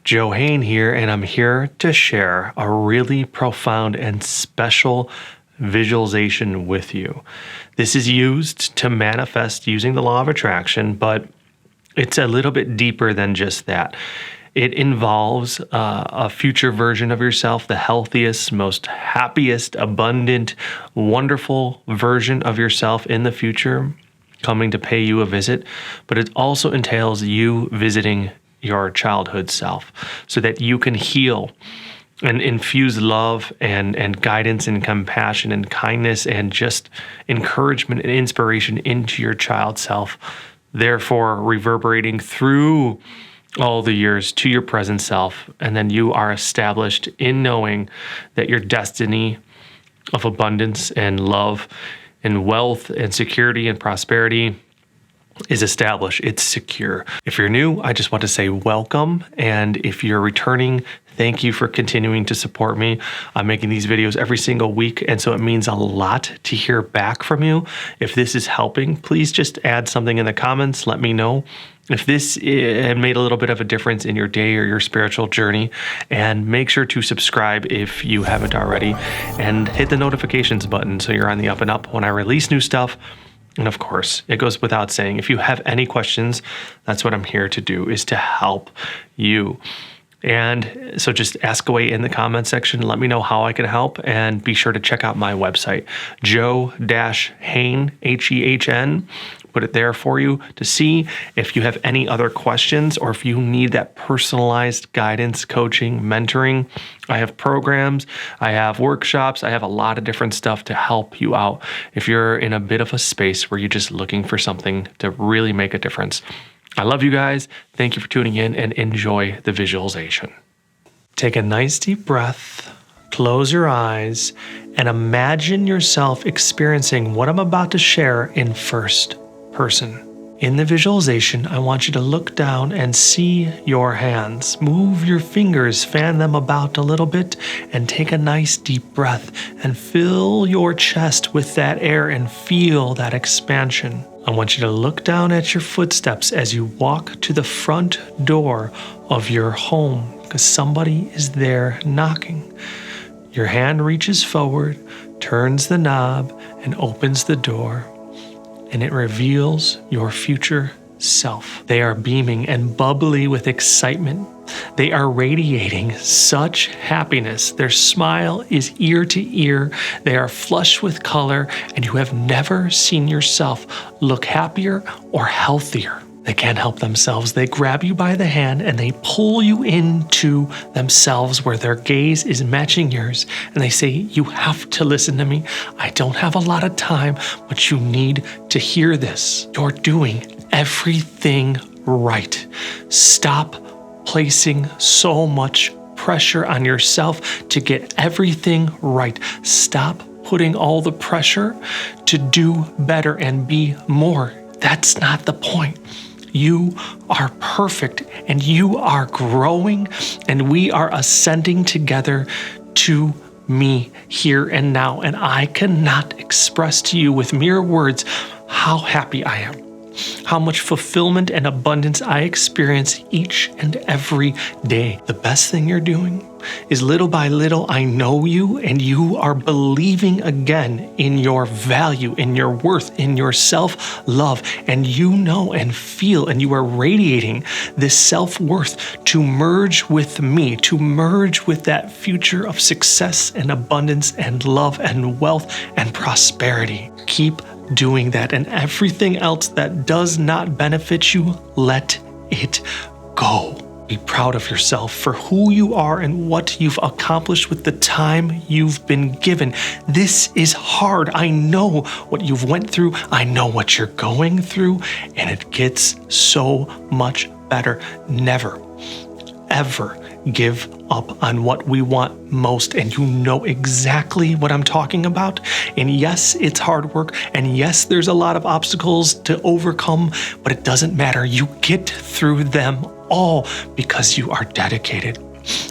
JhN here, and I'm here to share a really profound and special visualization with you. This is used to manifest using the law of attraction, but it's a little bit deeper than just that. It involves a future version of yourself, the healthiest, most happiest, abundant, wonderful version of yourself in the future coming to pay you a visit, but it also entails you visiting your childhood self so that you can heal and infuse love and guidance and compassion and kindness and just encouragement and inspiration into your child self, therefore reverberating through all the years to your present self. And then you are established in knowing that your destiny of abundance and love and wealth and security and prosperity is established. It's secure. If you're new, I just want to say welcome. And if you're returning, thank you for continuing to support me. I'm making these videos every single week, and so it means a lot to hear back from you. If this is helping, please just add something in the comments. Let me know if this made a little bit of a difference in your day or your spiritual journey. And make sure to subscribe if you haven't already, and hit the notifications button so you're on the up and up when I release new stuff. And of course, it goes without saying, if you have any questions, that's what I'm here to do, is to help you. And so just ask away in the comment section. Let me know how I can help, and be sure to check out my website, JhN, HEHN. Put it there for you to see. If you have any other questions, or if you need that personalized guidance, coaching, mentoring, I have programs, I have workshops, I have a lot of different stuff to help you out if you're in a bit of a space where you're just looking for something to really make a difference. I love you guys. Thank you for tuning in, and enjoy the visualization. Take a nice deep breath, close your eyes, and imagine yourself experiencing what I'm about to share in first person. In the visualization, I want you to look down and see your hands. Move your fingers, fan them about a little bit, and take a nice deep breath and fill your chest with that air and feel that expansion. I want you to look down at your footsteps as you walk to the front door of your home, because somebody is there knocking. Your hand reaches forward, turns the knob, and opens the door, and it reveals your future self. They are beaming and bubbly with excitement. They are radiating such happiness. Their smile is ear to ear. They are flush with color, and you have never seen yourself look happier or healthier. They can't help themselves. They grab you by the hand and they pull you into themselves where their gaze is matching yours. And they say, you have to listen to me. I don't have a lot of time, but you need to hear this. You're doing everything right. Stop placing so much pressure on yourself to get everything right. Stop putting all the pressure to do better and be more. That's not the point. You are perfect, and you are growing, and we are ascending together to me here and now. And I cannot express to you with mere words how happy I am, how much fulfillment and abundance I experience each and every day. The best thing you're doing is, little by little, I know you, and you are believing again in your value, in your worth, in your self-love, and you know and feel, and you are radiating this self-worth to merge with me, to merge with that future of success and abundance and love and wealth and prosperity. Keep doing that, and everything else that does not benefit you, let it go. Be proud of yourself for who you are and what you've accomplished with the time you've been given. This is hard. I know what you've went through. I know what you're going through, and it gets so much better. Never, ever give up on what we want most, and you know exactly what I'm talking about. And yes, it's hard work, and yes, there's a lot of obstacles to overcome, but it doesn't matter. You get through them all because you are dedicated,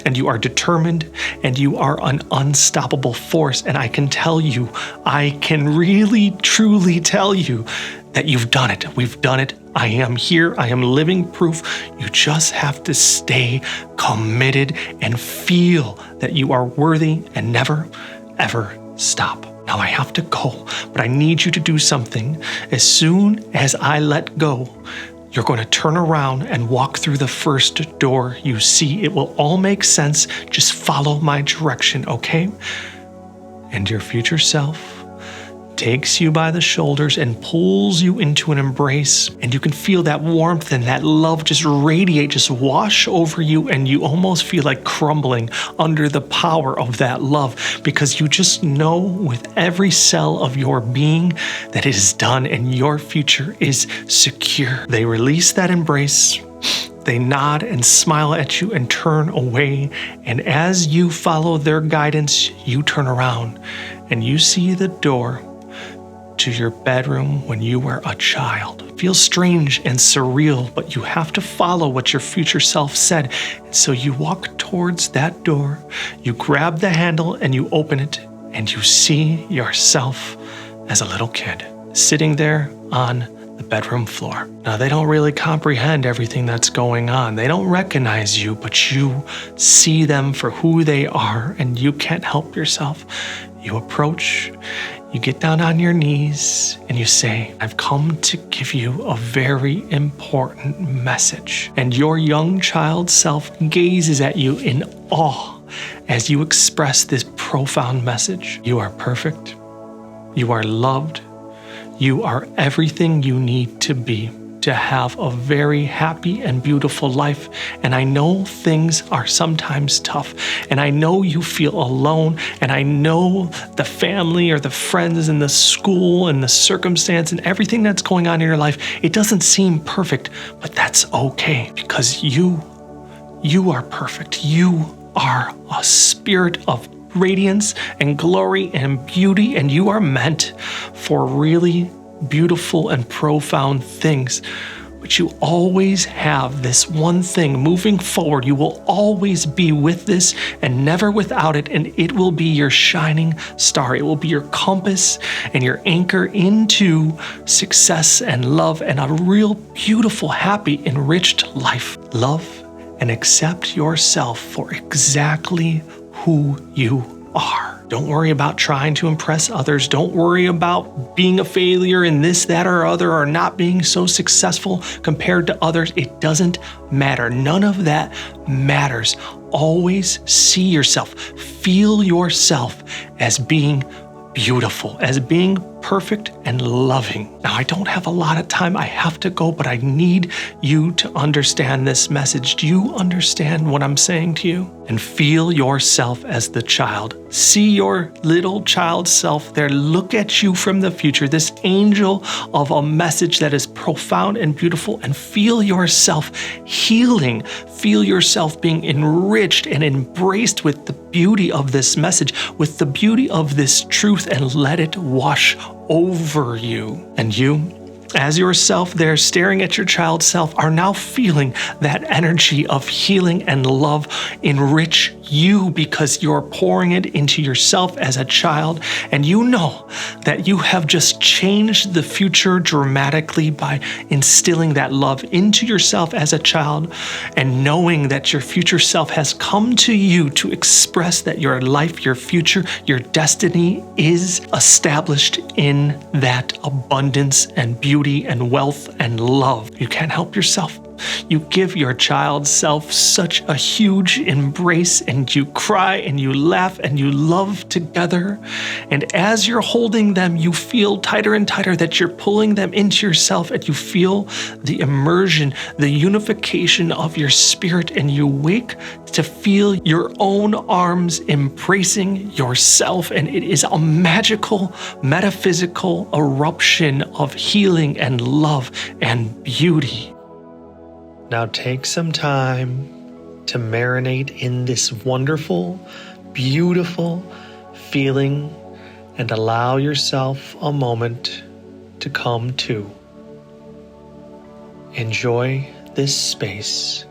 and you are determined, and you are an unstoppable force. And I can tell you, I can really truly tell you that you've done it. We've done it. I am here. I am living proof. You just have to stay committed and feel that you are worthy and never, ever stop. Now I have to go, but I need you to do something. As soon as I let go, you're going to turn around and walk through the first door you see. It will all make sense. Just follow my direction, okay? And your future self takes you by the shoulders and pulls you into an embrace, and you can feel that warmth and that love just radiate, just wash over you, and you almost feel like crumbling under the power of that love, because you just know with every cell of your being that it is done and your future is secure. They release that embrace. They nod and smile at you and turn away. And as you follow their guidance, you turn around and you see the door to your bedroom when you were a child. It feels strange and surreal, but you have to follow what your future self said. And so you walk towards that door, you grab the handle and you open it, and you see yourself as a little kid sitting there on the bedroom floor. Now, they don't really comprehend everything that's going on. They don't recognize you, but you see them for who they are, and you can't help yourself. You approach, you get down on your knees, and you say, I've come to give you a very important message. And your young child self gazes at you in awe as you express this profound message. You are perfect. You are loved. You are everything you need to be to have a very happy and beautiful life. And I know things are sometimes tough, and I know you feel alone, and I know the family or the friends and the school and the circumstance and everything that's going on in your life, it doesn't seem perfect, but that's okay, because you are perfect. You are a spirit of radiance and glory and beauty, and you are meant for really beautiful and profound things. But you always have this one thing moving forward. You will always be with this and never without it, and it will be your shining star. It will be your compass and your anchor into success and love and a real beautiful, happy, enriched life. Love and accept yourself for exactly who you are. Don't worry about trying to impress others. Don't worry about being a failure in this, that, or other, or not being so successful compared to others. It doesn't matter. None of that matters. Always see yourself, feel yourself as being beautiful, as being perfect and loving. Now, I don't have a lot of time. I have to go, but I need you to understand this message. Do you understand what I'm saying to you? And feel yourself as the child. See your little child self there. Look at you from the future, this angel of a message that is profound and beautiful, and feel yourself healing. Feel yourself being enriched and embraced with the beauty of this message, with the beauty of this truth, and let it wash over you. And you, as yourself there staring at your child self, are now feeling that energy of healing and love enrich you, because you're pouring it into yourself as a child. And you know that you have just changed the future dramatically by instilling that love into yourself as a child, and knowing that your future self has come to you to express that your life, your future, your destiny is established in that abundance and beauty and wealth and love. You can't help yourself. You give your child self such a huge embrace, and you cry and you laugh and you love together. And as you're holding them, you feel tighter and tighter that you're pulling them into yourself, and you feel the immersion, the unification of your spirit, and you wake to feel your own arms embracing yourself. And it is a magical, metaphysical eruption of healing and love and beauty. Now take some time to marinate in this wonderful, beautiful feeling, and allow yourself a moment to come to. Enjoy this space.